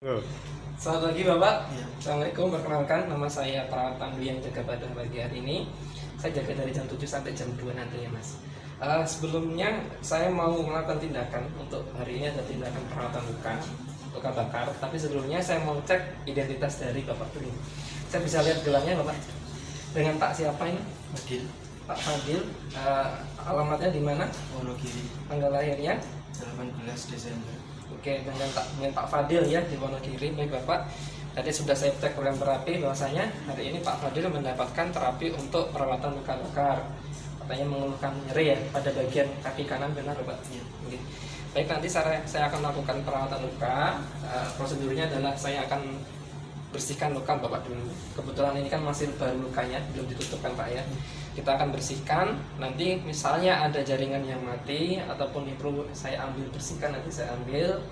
Oh. Selamat pagi Bapak. Ya. Assalamualaikum. Perkenalkan, nama saya Perawat Pandu yang jaga pada pagi hari ini. Saya jaga dari jam 7 sampai jam 2 nanti ya Mas. Sebelumnya saya mau melakukan tindakan untuk hari ini, ada tindakan perawatan luka bakar. Tapi sebelumnya saya mau cek identitas dari Bapak dulu. Saya bisa lihat gelarnya Bapak. Dengan Pak siapa ini? Fadil, Pak Fadil. Alamatnya di mana? Wonogiri, Tanggal lahirnya? 18 Desember. Oke, dengan Pak Fadil ya di Wonogiri. Baik Bapak, tadi sudah saya cek program terapi, bahwasanya hari ini Pak Fadil mendapatkan terapi untuk perawatan luka bakar. Katanya mengeluhkan nyeri ya pada bagian kaki kanan, benar Bapak? Ya. Oke. Baik, nanti saya akan melakukan perawatan luka. Prosedurnya adalah saya akan bersihkan luka Bapak dulu. Kebetulan ini kan masih baru lukanya, belum ditutupkan Pak ya. Kita akan bersihkan. Nanti misalnya ada jaringan yang mati ataupun yang perlu saya ambil bersihkan, nanti saya ambil.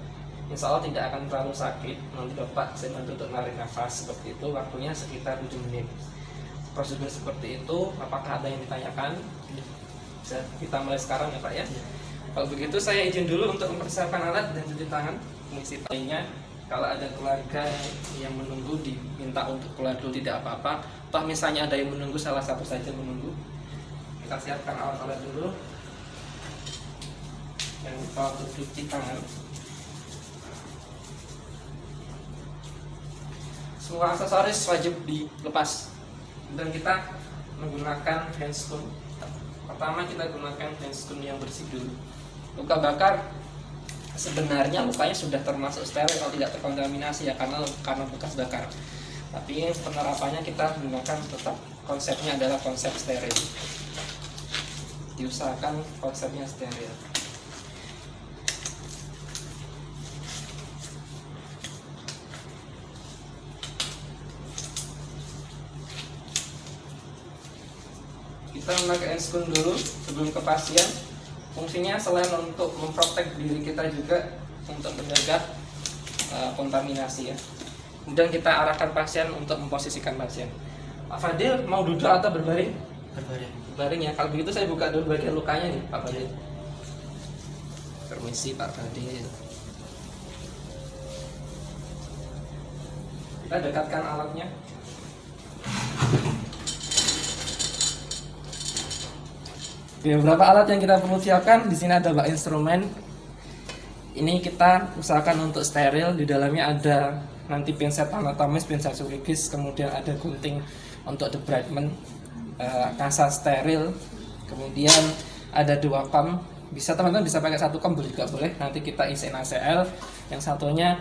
Insya Allah tidak akan terlalu sakit. Nanti Bapak saya bantu untuk narik nafas seperti itu. Waktunya sekitar 7 menit. Prosedur seperti itu. Apakah ada yang ditanyakan? Bisa kita mulai sekarang ya Pak ya. Kalau begitu saya izin dulu untuk mempersiapkan alat dan cuci tangan. Mengisi lainnya. Kalau ada keluarga yang menunggu, diminta untuk keluar dulu, tidak apa-apa. Toh misalnya ada yang menunggu, salah satu saja menunggu. Kita siapkan alat-alat dulu. Yang lupa untuk cuci tangan. Semua aksesoris wajib dilepas. Dan kita menggunakan handscoon. Pertama kita gunakan handscoon yang bersih dulu. Luka bakar sebenarnya lukanya sudah termasuk steril kalau tidak terkontaminasi ya, karena bekas bakar. Tapi penerapannya kita menggunakan, tetap konsepnya adalah konsep steril. Diusahakan konsepnya steril. Kita memakai handscoon dulu sebelum ke pasien. Fungsinya selain untuk memprotek diri kita juga untuk menjaga kontaminasi ya. Kemudian kita arahkan pasien untuk memposisikan pasien. Pak Fadil mau duduk atau berbaring? Berbaring. Berbaring ya. Kalau begitu saya buka dulu bagian lukanya nih Pak Fadil. Permisi Pak Fadil. Kita dekatkan alatnya. Beberapa alat yang kita perlu siapkan di sini adalah instrumen. Ini kita usahakan untuk steril. Di dalamnya ada nanti pinset anatomis, pinset chirurgis, kemudian ada gunting untuk debridement, kasa steril, kemudian ada 2 kom. Bisa teman-teman bisa pakai 1 kom juga boleh. Nanti kita isi NaCl. Yang satunya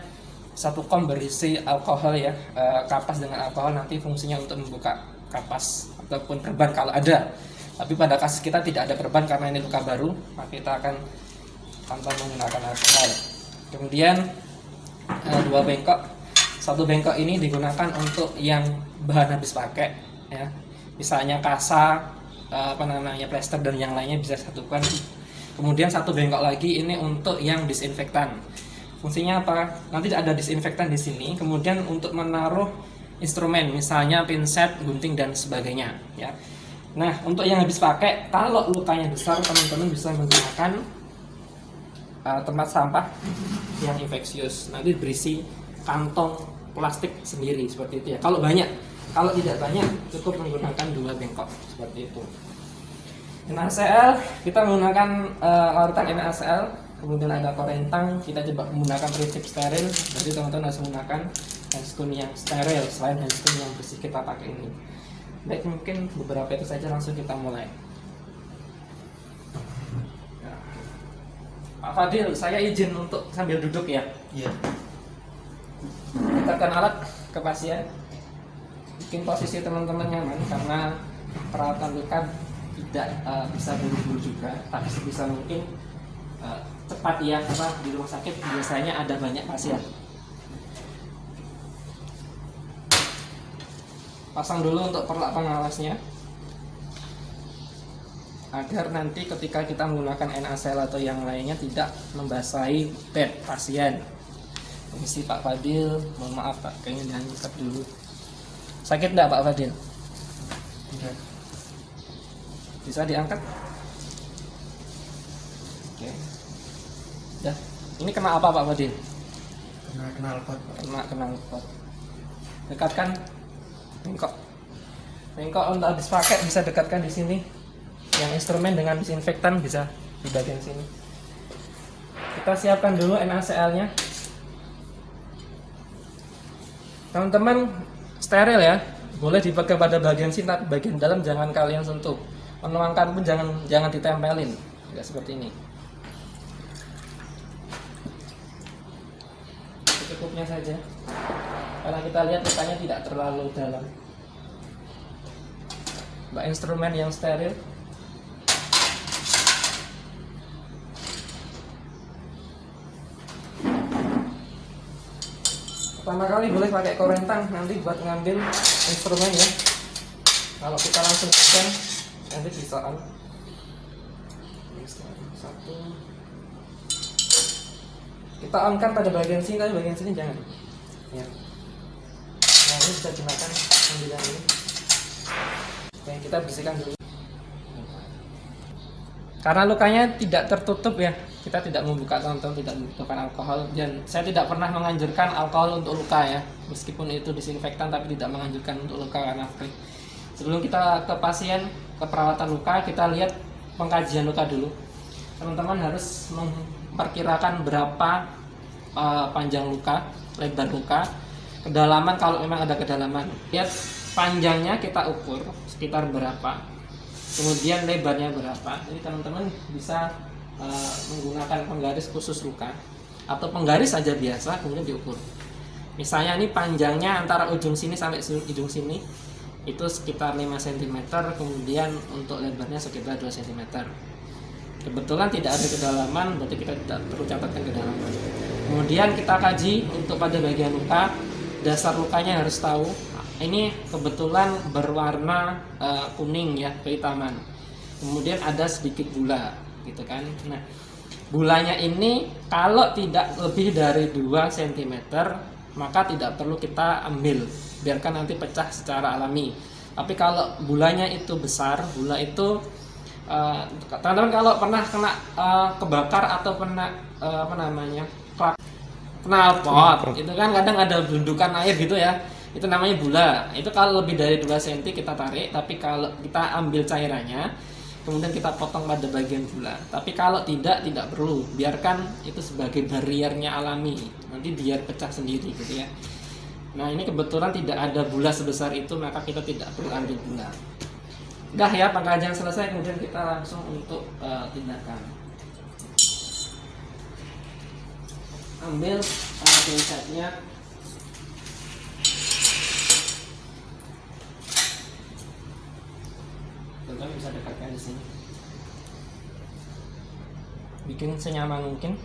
1 kom berisi alkohol ya, kapas dengan alkohol. Nanti fungsinya untuk membuka kapas ataupun perban kalau ada. Tapi pada kasus kita tidak ada perban karena ini luka baru, maka kita akan tanpa menggunakan alkohol. Kemudian 2 bengkok. 1 bengkok ini digunakan untuk yang bahan habis pakai ya. Misalnya kasa, plester dan yang lainnya bisa satukan. Kemudian 1 bengkok lagi ini untuk yang disinfektan. Fungsinya apa? Nanti ada disinfektan di sini. Kemudian untuk menaruh instrumen, misalnya pinset, gunting dan sebagainya ya. Nah, untuk yang habis pakai, kalau lukanya besar, teman-teman bisa menggunakan tempat sampah yang infeksius. Nanti berisi kantong plastik sendiri seperti itu ya. Kalau banyak, kalau tidak banyak, cukup menggunakan 2 bengkok seperti itu. NaCl, kita menggunakan larutan NaCl. Kemudian ada korentang, kita coba menggunakan prinsip steril. Jadi teman-teman harus menggunakan handscoon yang steril selain handscoon yang bersih kita pakai ini. Baik, mungkin beberapa itu saja, langsung kita mulai. Pak Fadil, saya izin untuk sambil duduk ya. Iya. Dekatkan alat ke pasien. Bikin posisi teman-teman nyaman, karena perawatan luka tidak bisa buru-buru juga, tapi sebisa mungkin cepat ya, karena di rumah sakit biasanya ada banyak pasien. Pasang dulu untuk perlak pengawasnya, agar nanti ketika kita menggunakan NaCl atau yang lainnya tidak membasahi bed pasien. Permisi Pak Fadil, mohon maaf Pak, kayaknya diangkat dulu. Sakit enggak Pak Fadil? Tidak. Bisa diangkat? Oke. Dah. Ini kena apa Pak Fadil? Kena knalpot. kena knalpot. Dekatkan bengkok. Bengkok untuk habis pakai bisa dekatkan di sini. Yang instrumen dengan disinfektan bisa di bagian sini. Kita siapkan dulu NaCl-nya. Teman-teman, steril ya. Boleh dipakai pada bagian sini, tapi bagian dalam jangan kalian sentuh. Menuangkan pun jangan ditempelin. Tidak seperti ini. Secukupnya saja. Karena kita lihat lukanya tidak terlalu dalam. Bak instrumen yang steril. Pertama kali boleh pakai korentang nanti buat ngambil instrumen ya. Kalau kita langsung pegang nanti bisaan. Satu. Kita on-kan pada bagian sini, tapi bagian sini jangan. Ya. Nah ini bisa gunakan ambil yang ini. Oke, kita bersihkan dulu. Karena lukanya tidak tertutup ya, kita tidak membuka, teman-teman tidak membutuhkan alkohol. Dan saya tidak pernah menganjurkan alkohol untuk luka ya, meskipun itu disinfektan tapi tidak menganjurkan untuk luka karena free. Sebelum kita ke pasien, ke perawatan luka, kita lihat pengkajian luka dulu. Teman-teman harus memperkirakan berapa panjang luka, lebar luka, kedalaman kalau memang ada kedalaman. Lihat panjangnya kita ukur sekitar berapa, kemudian lebarnya berapa. Jadi teman-teman bisa menggunakan penggaris khusus luka atau penggaris saja biasa kemudian diukur. Misalnya ini panjangnya antara ujung sini sampai ujung sini itu sekitar 5 cm, kemudian untuk lebarnya sekitar 2 cm. Kebetulan tidak ada kedalaman, berarti kita tidak perlu catatkan kedalaman. Kemudian kita kaji untuk pada bagian luka, dasar lukanya harus tahu. Ini kebetulan berwarna kuning ya, kehitaman. Kemudian ada sedikit gula, gitu kan. Nah, gulanya ini kalau tidak lebih dari 2 cm, maka tidak perlu kita ambil, biarkan nanti pecah secara alami. Tapi kalau gulanya itu besar, gula itu teman-teman kalau pernah kena kebakar atau kena knalpot, itu kan kadang ada bundukan air gitu ya. Itu namanya gula. Itu kalau lebih dari 2 cm kita tarik, tapi kalau kita ambil cairannya, kemudian kita potong pada bagian gula. Tapi kalau tidak perlu, biarkan itu sebagai bariernya alami. Nanti biar pecah sendiri gitu ya. Nah, ini kebetulan tidak ada gula sebesar itu, maka kita tidak perlu ambil gula. Udah ya, pengkajian selesai, kemudian kita langsung untuk tindakan. Ambil pinsetnya. Teman-teman bisa dekatkan di sini. Bikin senyaman mungkin.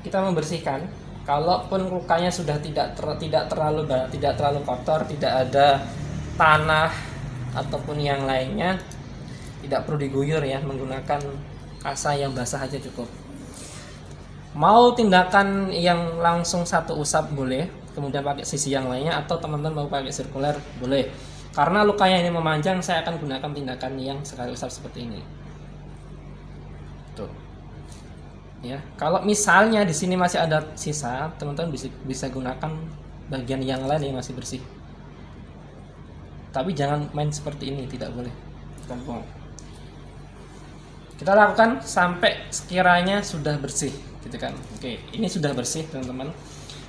Kita membersihkan. Kalaupun lukanya sudah tidak terlalu kotor, tidak ada tanah ataupun yang lainnya, tidak perlu diguyur ya, menggunakan kasa yang basah aja cukup. Mau tindakan yang langsung satu usap boleh, kemudian pakai sisi yang lainnya, atau teman-teman mau pakai sirkuler boleh. Karena lukanya ini memanjang, saya akan gunakan tindakan yang sekali usap seperti ini. Tuh. Ya, kalau misalnya di sini masih ada sisa, teman-teman bisa gunakan bagian yang lain yang masih bersih. Tapi jangan main seperti ini, tidak boleh. Kita lakukan sampai sekiranya sudah bersih, gitu kan. Oke, ini sudah bersih, teman-teman.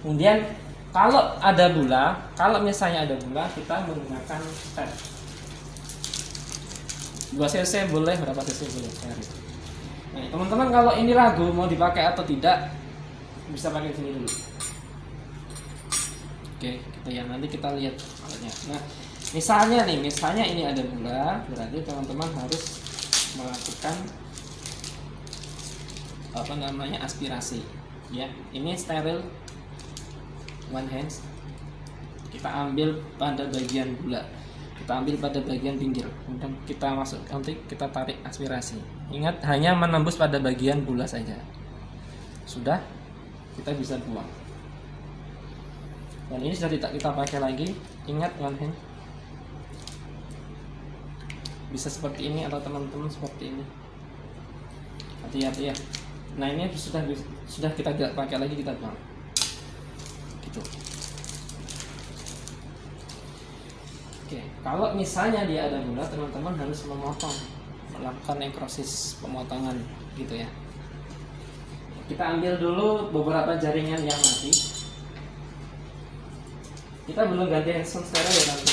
Kemudian kalau ada gula, kalau misalnya ada gula, kita menggunakan step. 2 cc boleh, berapa cc boleh. Nah, teman-teman kalau ini ragu mau dipakai atau tidak, bisa pakai sini dulu. Oke, kita ya nanti kita lihat alatnya. Nah, misalnya ini ada gula, berarti teman-teman harus melakukan aspirasi. Ya, ini steril, one hands. Kita ambil pada bagian gula, kita ambil pada bagian pinggir, kemudian kita masuk, nanti kita tarik aspirasi. Ingat, hanya menembus pada bagian gula saja. Sudah, kita bisa buang. Dan ini sudah tidak kita pakai lagi. Ingat, one hand. Bisa seperti ini atau teman-teman seperti ini. Hati-hati ya. Nah, ini sudah kita tidak pakai lagi, kita buang. gitu. Oke, kalau misalnya dia ada gula, teman-teman harus melakukan nekrosis pemotongan gitu ya. Kita ambil dulu beberapa jaringan yang mati. Kita belum ganti handphone steril ya nanti.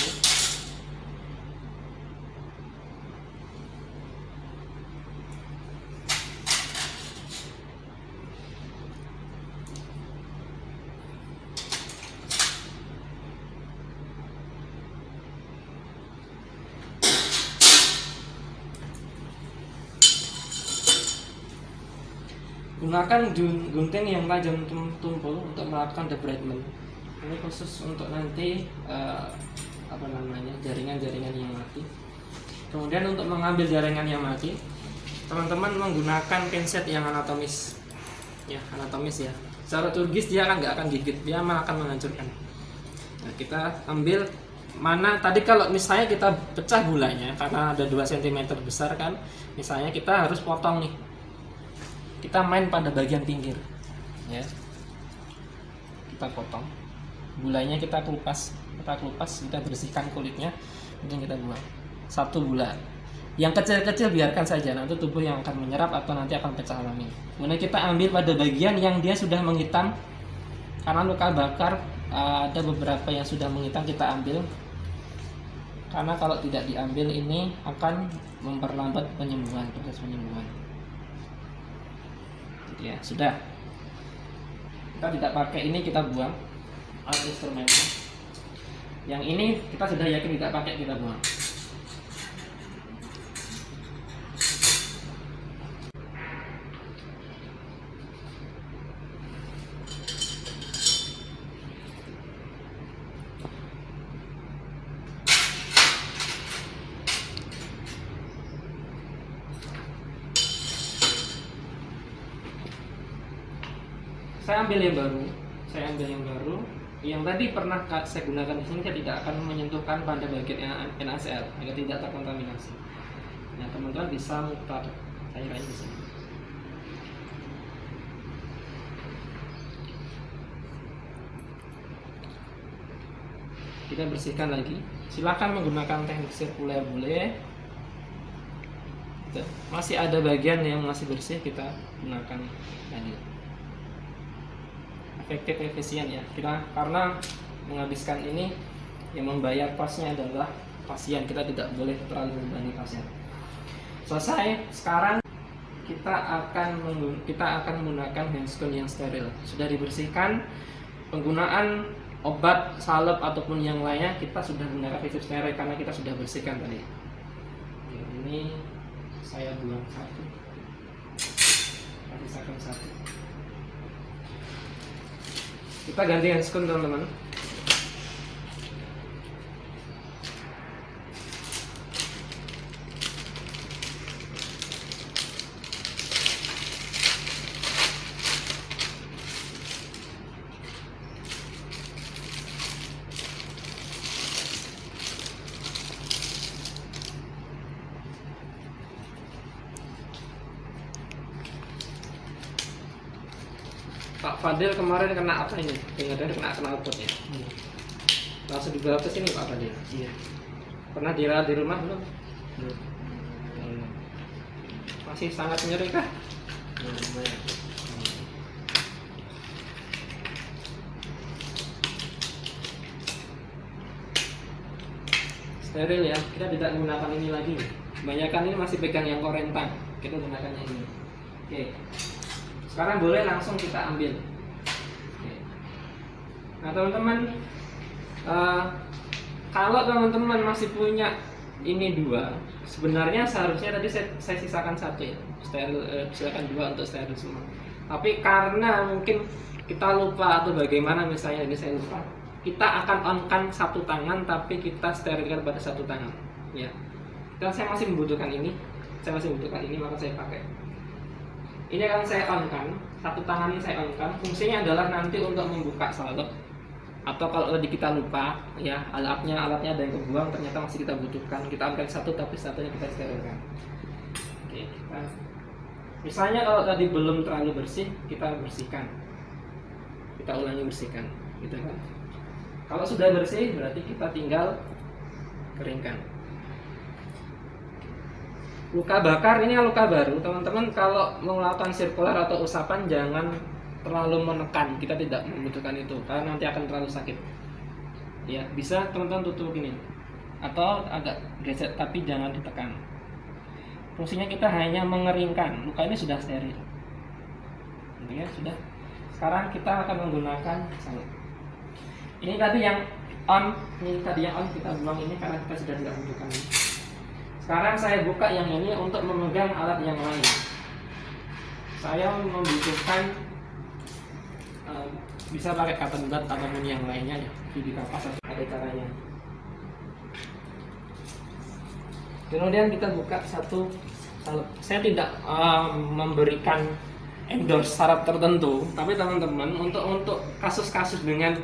Gunakan gunting yang tajam tumpul untuk melakukan debridement. Ini khusus untuk nanti jaringan-jaringan yang mati. Kemudian untuk mengambil jaringan yang mati, teman-teman menggunakan pinset yang anatomis. Ya, anatomis ya. Secara turgis dia nggak akan gigit, dia malah akan menghancurkan. Nah, kita ambil mana tadi kalau misalnya kita pecah gulanya karena ada 2 cm besar kan, misalnya kita harus potong nih. Kita main pada bagian pinggir ya, kita potong gulanya, kita kelupas, kita bersihkan kulitnya, kemudian kita buang 1 gula. Yang kecil-kecil biarkan saja, nanti tubuh yang akan menyerap atau nanti akan pecah alami. Kemudian kita ambil pada bagian yang dia sudah menghitam karena luka bakar, ada beberapa yang sudah menghitam, kita ambil karena kalau tidak diambil ini akan memperlambat proses penyembuhan. Ya sudah, kita tidak pakai ini, kita buang alat instrumen. Yang ini kita sudah yakin tidak pakai, kita buang. Saya ambil yang baru. Yang tadi pernah saya gunakan di sini, saya tidak akan menyentuhkan pada bagian NaCl agar tidak terkontaminasi. Nah, teman-teman bisa mutar cairan di sini. Kita bersihkan lagi. Silakan menggunakan teknik sirkuler boleh. Masih ada bagian yang masih bersih, kita gunakan lagi. Efektif, efisien ya kita, karena menghabiskan ini yang membayar kosnya adalah pasien, kita tidak boleh terlalu membebani pasien. Selesai. Sekarang kita akan menggunakan handscone yang steril, sudah dibersihkan. Penggunaan obat, salep ataupun yang lainnya kita sudah menggunakan prinsip steril karena kita sudah bersihkan tadi. Ini saya buang 1, sisakan 1. Kita ganti handscone teman-teman. Pak Fadil kemarin kena apa ini? Dengar-dengar kena knalpot ya. Langsung dibawa ke sini Pak Fadil. Iya. Pernah dirawat di rumah belum? Belum. Masih sangat nyeri kah? Lumayan. Steril ya. Kita tidak menggunakan ini lagi. Kebanyakan ini masih pegang yang korentang. Kita gunakan yang ini. Oke. Sekarang boleh langsung kita ambil. Nah teman-teman, kalau teman-teman masih punya ini 2, sebenarnya seharusnya tadi saya sisakan 1 ya, steril, silakan 2 untuk steril semua. Tapi karena mungkin kita lupa atau bagaimana, misalnya ini saya lupa, kita akan on-kan 1 tangan tapi kita sterilkan pada 1 tangan ya. Dan saya masih membutuhkan ini, maka saya pakai. Ini akan saya on-kan, 1 tangan ini saya on-kan. Fungsinya adalah nanti untuk membuka salep, atau kalau kita lupa ya, alatnya ada yang kebuang, ternyata masih kita butuhkan, kita on-kan 1 tapi 1-nya kita sterilkan. Oke, misalnya kalau tadi belum terlalu bersih, kita bersihkan, kita ulangi bersihkan. gitu kan. Kalau sudah bersih berarti kita tinggal keringkan. Luka bakar ini luka baru, teman-teman kalau melakukan sirkular atau usapan jangan terlalu menekan, kita tidak membutuhkan itu karena nanti akan terlalu sakit. Ya, bisa teman-teman tutup gini atau agak gesek tapi jangan ditekan. Fungsinya kita hanya mengeringkan, luka ini sudah steril. Ya, sudah. Sekarang kita akan menggunakan salep. Ini tadi yang on, kita buang ini karena kita sudah tidak membutuhkan ini. Sekarang saya buka yang ini untuk memegang alat yang lain. Saya membutuhkan bisa pakai cotton bud ataupun yang lainnya ya, di kapas ada caranya. Kemudian kita buka satu salep. Saya tidak memberikan endorse syarat tertentu, tapi teman-teman untuk kasus-kasus dengan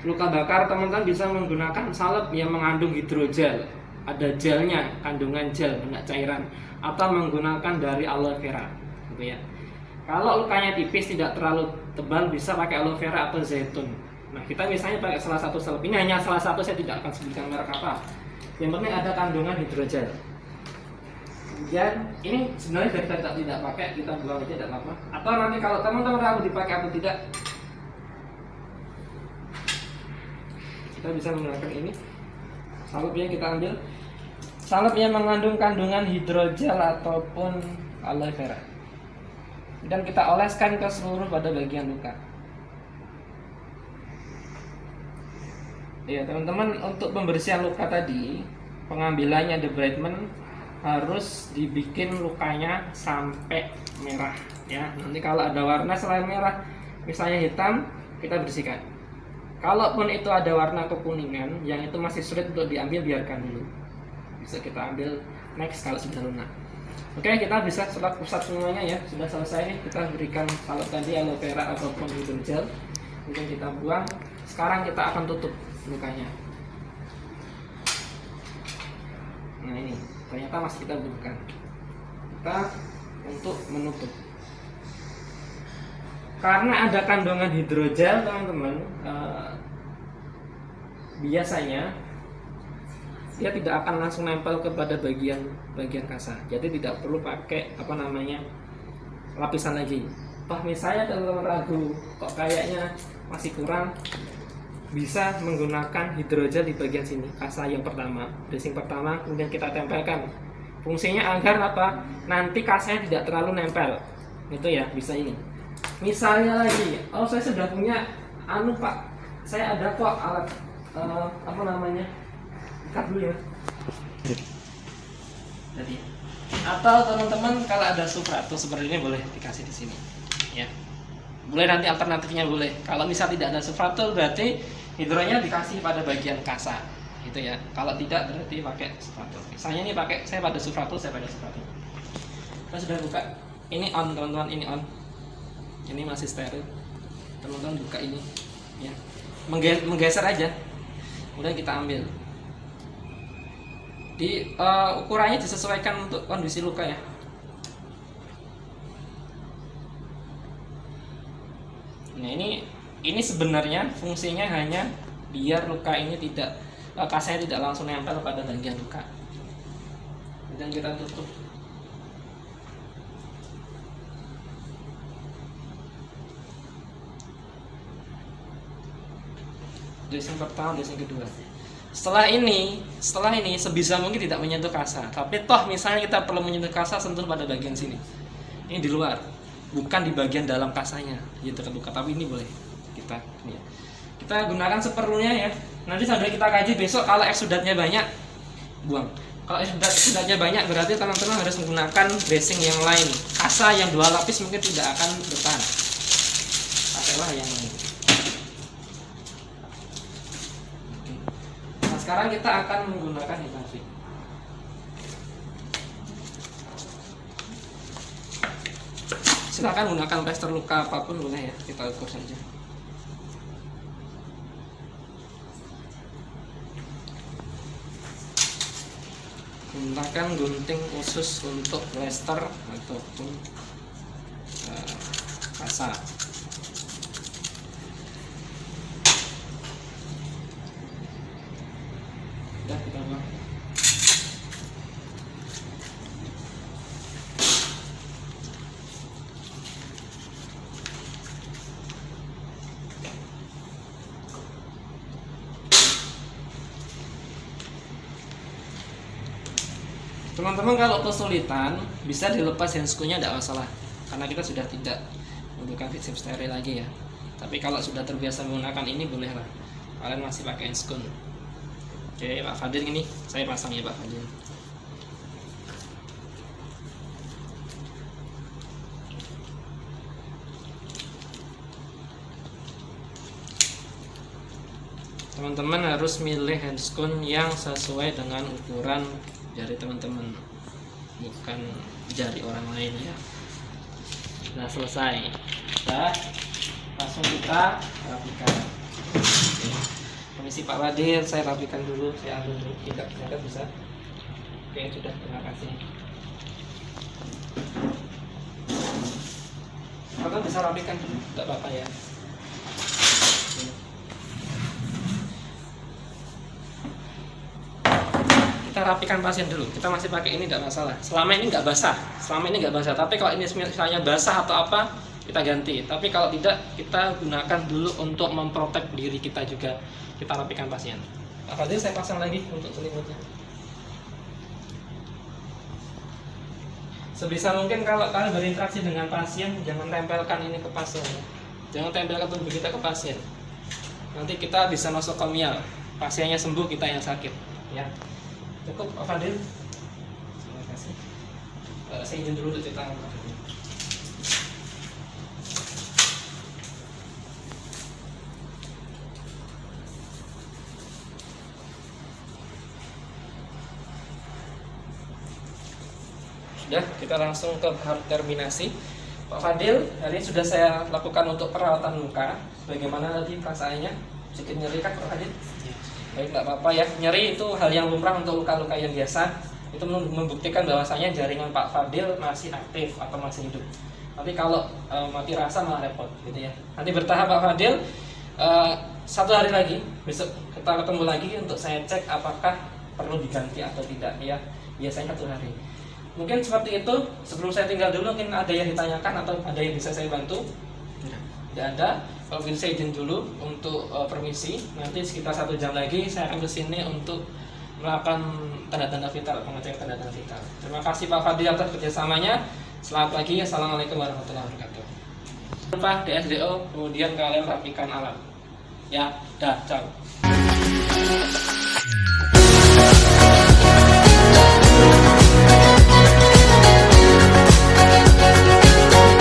luka bakar, teman-teman bisa menggunakan salep yang mengandung hidrogel, ada gelnya, kandungan gel, enggak cairan, atau menggunakan dari aloe vera, gitu ya. Kalau lukanya tipis, tidak terlalu tebal, bisa pakai aloe vera atau zaitun. Nah, kita misalnya pakai salah satu salep ini, hanya salah satu, saya tidak akan sebutkan merek apa. Yang penting ada kandungan hidrogel. Kemudian ini sebenarnya dari kita tidak pakai, kita buang aja tidak apa-apa. Atau nanti kalau teman-teman ragu dipakai atau tidak, kita bisa menggunakan ini. Salep yang kita ambil, salep yang mengandung kandungan hidrogel ataupun aloe vera, dan kita oleskan ke seluruh pada bagian luka. Ya teman-teman, untuk pembersihan luka tadi, pengambilannya debridement harus dibikin lukanya sampai merah ya. Nanti kalau ada warna selain merah, misalnya hitam, kita bersihkan. Kalaupun itu ada warna kekuningan, yang itu masih sulit untuk diambil, biarkan dulu. Bisa kita ambil next kalau sudah lunak. Oke, kita bisa pusat semuanya ya. Sudah selesai nih, kita berikan salep tadi aloe vera ataupun hidrogel. Kemudian kita buang. Sekarang kita akan tutup lukanya. Nah ini, ternyata masih kita butuhkan. Kita untuk menutup. Karena ada kandungan hidrogel, teman-teman, biasanya dia tidak akan langsung nempel kepada bagian kasa. Jadi tidak perlu pakai lapisan lagi. Toh misalnya kalau ragu kok kayaknya masih kurang, bisa menggunakan hidrogel di bagian sini, kasa yang pertama, dressing pertama, kemudian kita tempelkan. Fungsinya agar apa? Nanti kasanya tidak terlalu nempel. Itu ya, bisa ini. Misalnya lagi, saya sudah punya Pak, saya ada kok alat ikat dulu ya. Jadi, atau teman-teman kalau ada supratus seperti ini boleh dikasih di sini, ya. Boleh nanti alternatifnya boleh. Kalau misal tidak ada supratus berarti hidronya dikasih pada bagian kasa, gitu ya. Kalau tidak berarti pakai supratus. Misalnya ini saya pada supratus, saya pada supratus. Kita sudah buka. Ini on teman-teman, ini on. Ini masih steril. Teman-teman buka ini, ya. Menggeser aja. Kemudian kita ambil. Di ukurannya disesuaikan untuk kondisi luka ya. Nah ini sebenarnya fungsinya hanya biar luka ini kasanya tidak langsung nempel pada bagian luka. Dan kita tutup. Dressing pertama, dressing kedua. Setelah ini sebisa mungkin tidak menyentuh kasa. Tapi toh misalnya kita perlu menyentuh kasa, sentuh pada bagian sini. Ini di luar, bukan di bagian dalam kasanya, gitu kan luka. Tapi ini boleh kita gunakan seperlunya ya. Nanti sambil kita kaji besok, kalau eksudatnya banyak, buang. Kalau eksudatnya banyak berarti teman-teman harus menggunakan dressing yang lain. Kasa yang 2 lapis mungkin tidak akan bertahan. Pakailah yang lain. Sekarang kita akan menggunakan hidrofik. Silakan gunakan plester luka apapun boleh ya, kita ukur saja. Gunakan gunting khusus untuk plester ataupun kasa. Udah kita buang. Teman-teman kalau kesulitan bisa dilepas handscoon-nya, tidak masalah karena kita sudah tidak menggunakan fixip steril lagi ya. Tapi kalau sudah terbiasa menggunakan ini bolehlah kalian masih pakai handscoon. Oke Pak Fadil, ini saya pasang ya Pak Fadil. Teman-teman harus milih handscoon yang sesuai dengan ukuran jari teman-teman, bukan jari orang lain ya. Nah selesai, udah langsung kita rapikan. Permisi Pak Wadir, saya rapikan dulu, saya ambil dulu. Tidak bisa. Oke sudah, terima kasih. Atau bisa rapikan dulu, tidak apa-apa ya. Kita rapikan pasien dulu. Kita masih pakai ini tidak masalah. Selama ini nggak basah. Tapi kalau ini misalnya basah atau apa, kita ganti. Tapi kalau tidak, kita gunakan dulu untuk memprotek diri kita juga. Kita rapikan pasien. Pak Fadil, saya pasang lagi untuk selimutnya. Sebisa mungkin kalau kalian berinteraksi dengan pasien, jangan tempelkan ini ke pasien. Jangan tempelkan tubuh kita ke pasien. Nanti kita bisa nosokomial. Pasiennya sembuh, kita yang sakit. Ya. Cukup Pak Fadil, terima kasih. Saya izin dulu cuci tangan Pak Fadil. Sudah, kita langsung ke tahap terminasi. Pak Fadil, hari ini sudah saya lakukan untuk perawatan muka. Bagaimana tadi perasaannya? Sedikit nyeri kan Pak Fadil? Baik, tidak apa-apa ya. Nyeri itu hal yang lumrah untuk luka-luka yang biasa. Itu membuktikan bahwasanya jaringan Pak Fadil masih aktif atau masih hidup. Tapi kalau mati rasa malah repot gitu ya. Nanti bertahap Pak Fadil, 1 hari lagi, besok kita ketemu lagi untuk saya cek apakah perlu diganti atau tidak ya. Biasanya 1 hari. Mungkin seperti itu. Sebelum saya tinggal dulu, mungkin ada yang ditanyakan atau ada yang bisa saya bantu? Tidak ada. Kalau gitu saya izin dulu untuk permisi. Nanti sekitar 1 jam lagi saya akan kesini untuk melakukan tanda-tanda vital, pengecekan tanda-tanda vital. Terima kasih Pak Fadil atas kerjasamanya. Selamat pagi. Assalamualaikum warahmatullahi wabarakatuh. Lupa DSDO, kemudian kalian rapikan alat. Ya, dah, ciao.